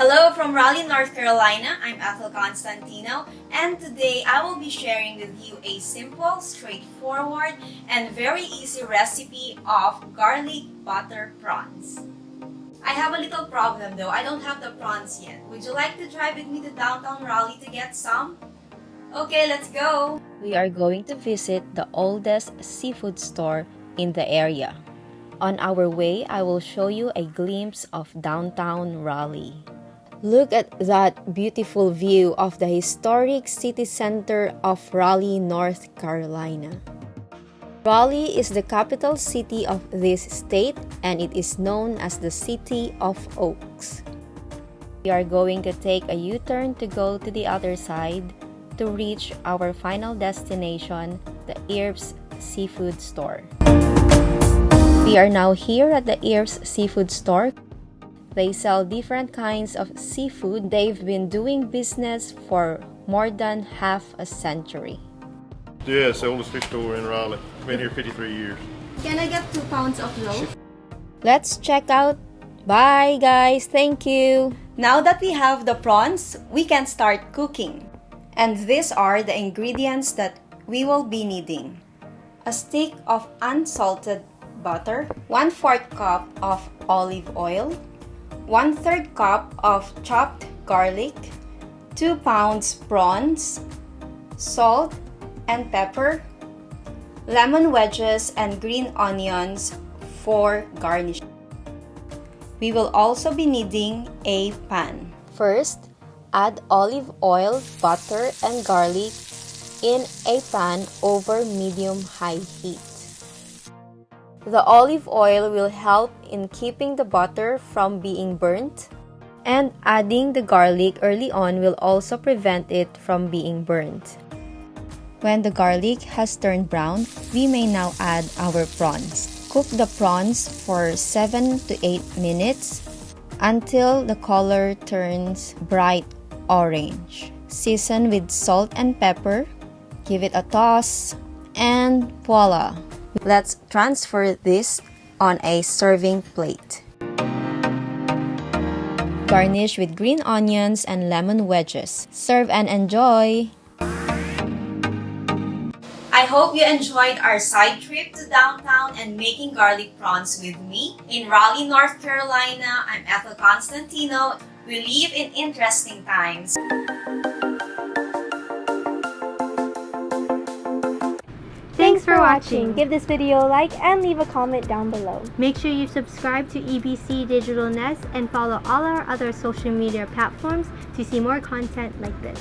Hello from Raleigh, North Carolina. I'm Ethel Constantino, and today I will be sharing with you a simple, straightforward, and very easy recipe of garlic butter prawns. I have a little problem though. I don't have the prawns yet. Would you like to drive with me to downtown Raleigh to get some? Okay, let's go! We are going to visit the oldest seafood store in the area. On our way, I will show you a glimpse of downtown Raleigh. Look at that beautiful view of the historic city center of Raleigh, North Carolina. Raleigh is the capital city of this state, and it is known as the City of Oaks. We are going to take a U-turn to go to the other side to reach our final destination, the Earp's Seafood Store. We are now here at the Earp's Seafood Store. They sell different kinds of seafood. They've been doing business for more than half a century. Yeah, it's the oldest fish store in Raleigh. Been here 53 years. Can I get 2 pounds of loaf? Let's check out. Bye guys, thank you. Now that we have the prawns, we can start cooking. And these are the ingredients that we will be needing. A stick of unsalted butter, 1/4 cup of olive oil, 1/3 cup of chopped garlic, 2 pounds prawns, salt and pepper, lemon wedges and green onions for garnish. We will also be needing a pan. First, add olive oil, butter, and garlic in a pan over medium-high heat. The olive oil will help in keeping the butter from being burnt, and adding the garlic early on will also prevent it from being burnt. When the garlic has turned brown, we may now add our prawns. Cook the prawns for 7 to 8 minutes until the color turns bright orange. Season with salt and pepper, give it a toss, and voila! Let's transfer this on a serving plate. Garnish with green onions and lemon wedges. Serve and enjoy! I hope you enjoyed our side trip to downtown and making garlic prawns with me. In Raleigh, North Carolina, I'm Ethel Constantino. We live in interesting times. Thanks for watching. Give this video a like and leave a comment down below. Make sure you subscribe to EBC Digital Nest and follow all our other social media platforms to see more content like this.